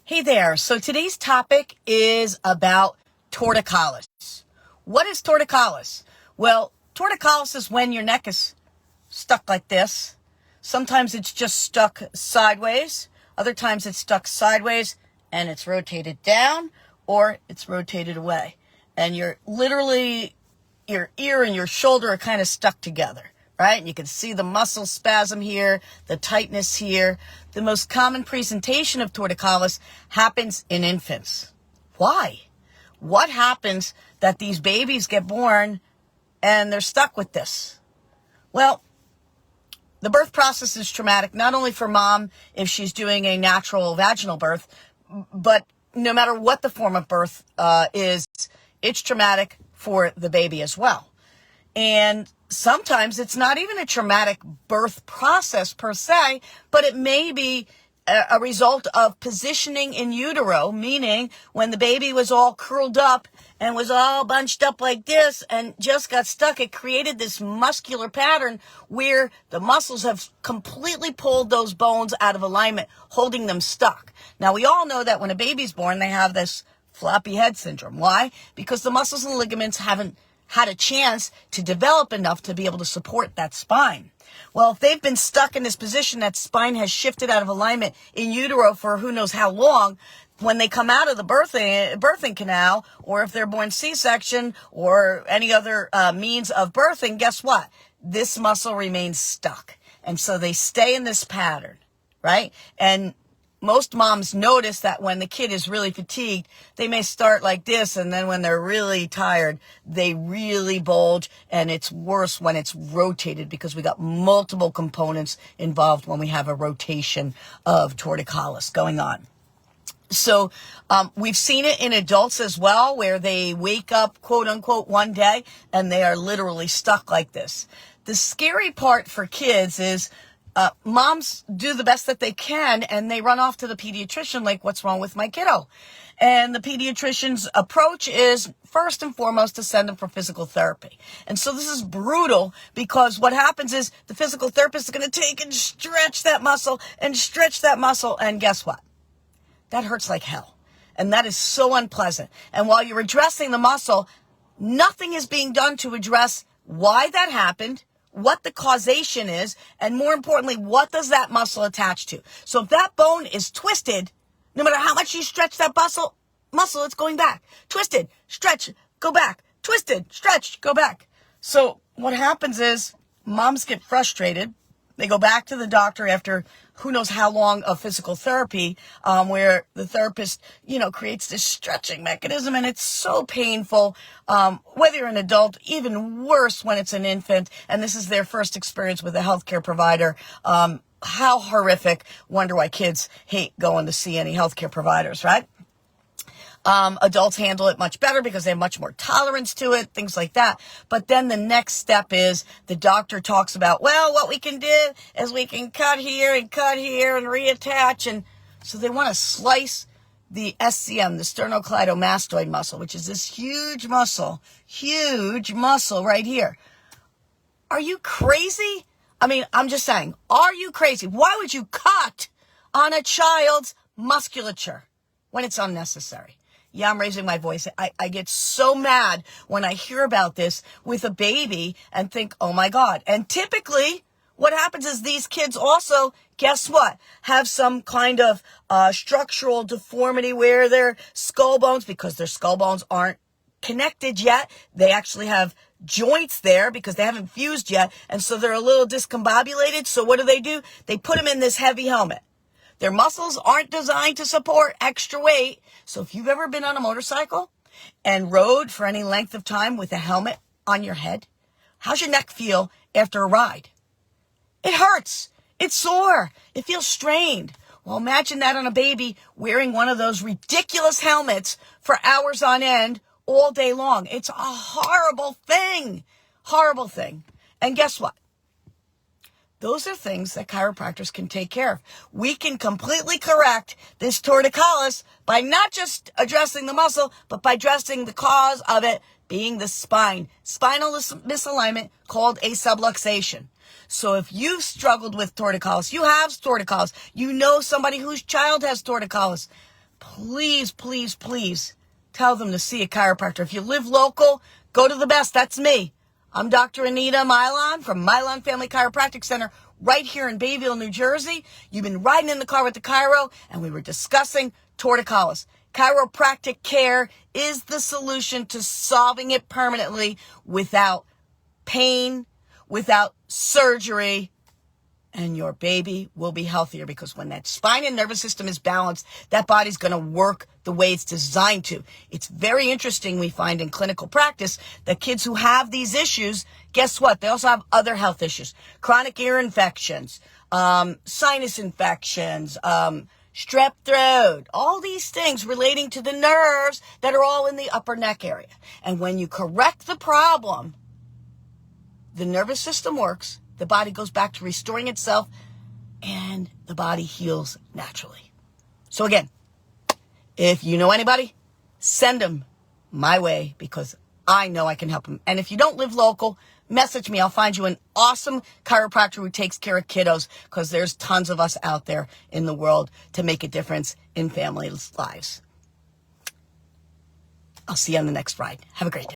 Hey there. So today's topic is about torticollis. What is torticollis? Well, torticollis is when your neck is stuck like this. Sometimes it's just stuck sideways. Other times it's stuck sideways and it's rotated down or it's rotated away. And you're literally, your ear and your shoulder are kind of stuck together. Right? And you can see the muscle spasm here, the tightness here. The most common presentation of torticollis happens in infants. Why? What happens that these babies get born and they're stuck with this? Well, the birth process is traumatic, not only for mom if she's doing a natural vaginal birth, but no matter what the form of birth is, it's traumatic for the baby as well. And sometimes it's not even a traumatic birth process per se, but it may be a result of positioning in utero, meaning when the baby was all curled up and was all bunched up like this and just got stuck, it created this muscular pattern where the muscles have completely pulled those bones out of alignment, holding them stuck. Now, we all know that when a baby's born, they have this floppy head syndrome. Why? Because the muscles and ligaments haven't had a chance to develop enough to be able to support that spine. Well, if they've been stuck in this position, that spine has shifted out of alignment in utero for who knows how long, when they come out of the birthing canal, or if they're born C-section or any other means of birthing, guess what? This muscle remains stuck. And so they stay in this pattern, right? And most moms notice that when the kid is really fatigued, they may start like this, and then when they're really tired, they really bulge, and it's worse when it's rotated because we got multiple components involved when we have a rotation of torticollis going on. So we've seen it in adults as well, where they wake up, quote unquote, one day, and they are literally stuck like this. The scary part for kids is moms do the best that they can, and they run off to the pediatrician like, what's wrong with my kiddo? And the pediatrician's approach is first and foremost to send them for physical therapy. And so this is brutal, because what happens is the physical therapist is going to take and stretch that muscle and stretch that muscle. And guess what? That hurts like hell. And that is so unpleasant. And while you're addressing the muscle, nothing is being done to address why that happened, what the causation is, and more importantly, what does that muscle attach to? So if that bone is twisted, no matter how much you stretch that muscle, it's going back. Twisted, stretch, go back. Twisted, stretch, go back. So what happens is moms get frustrated. They go back to the doctor after who knows how long of physical therapy, where the therapist, creates this stretching mechanism, and it's so painful. Whether you're an adult, even worse when it's an infant, and this is their first experience with a healthcare provider. How horrific. Wonder why kids hate going to see any healthcare providers, right? Adults handle it much better because they have much more tolerance to it, things like that. But then the next step is the doctor talks about, well, what we can do is we can cut here and reattach. And so they want to slice the SCM, the sternocleidomastoid muscle, which is this huge muscle right here. Are you crazy? I mean, I'm just saying, are you crazy? Why would you cut on a child's musculature when it's unnecessary? Yeah, I'm raising my voice. I get so mad when I hear about this with a baby and think, oh my God. And typically what happens is these kids also, guess what, have some kind of structural deformity where their skull bones, because their skull bones aren't connected yet, they actually have joints there because they haven't fused yet. And so they're a little discombobulated. So what do? They put them in this heavy helmet. Their muscles aren't designed to support extra weight. So if you've ever been on a motorcycle and rode for any length of time with a helmet on your head, how's your neck feel after a ride? It hurts. It's sore. It feels strained. Well, imagine that on a baby wearing one of those ridiculous helmets for hours on end all day long. It's a horrible thing. Horrible thing. And guess what? Those are things that chiropractors can take care of. We can completely correct this torticollis by not just addressing the muscle, but by addressing the cause of it being the spine. Spinal misalignment called a subluxation. So if you've struggled with torticollis, you have torticollis, you know somebody whose child has torticollis, please, please, please tell them to see a chiropractor. If you live local, go to the best. That's me. I'm Dr. Anita Mylon from Mylon Family Chiropractic Center right here in Bayville, New Jersey. You've been riding in the car with the chiro, and we were discussing torticollis. Chiropractic care is the solution to solving it permanently without pain, without surgery, and your baby will be healthier, because when that spine and nervous system is balanced, that body's going to work the way it's designed to. It's very interesting, we find in clinical practice, that kids who have these issues, guess what? They also have other health issues. Chronic ear infections, sinus infections, strep throat, all these things relating to the nerves that are all in the upper neck area. And when you correct the problem, the nervous system works, the body goes back to restoring itself, and the body heals naturally. So again, if you know anybody, send them my way, because I know I can help them. And if you don't live local, message me. I'll find you an awesome chiropractor who takes care of kiddos, because there's tons of us out there in the world to make a difference in families' lives. I'll see you on the next ride. Have a great day.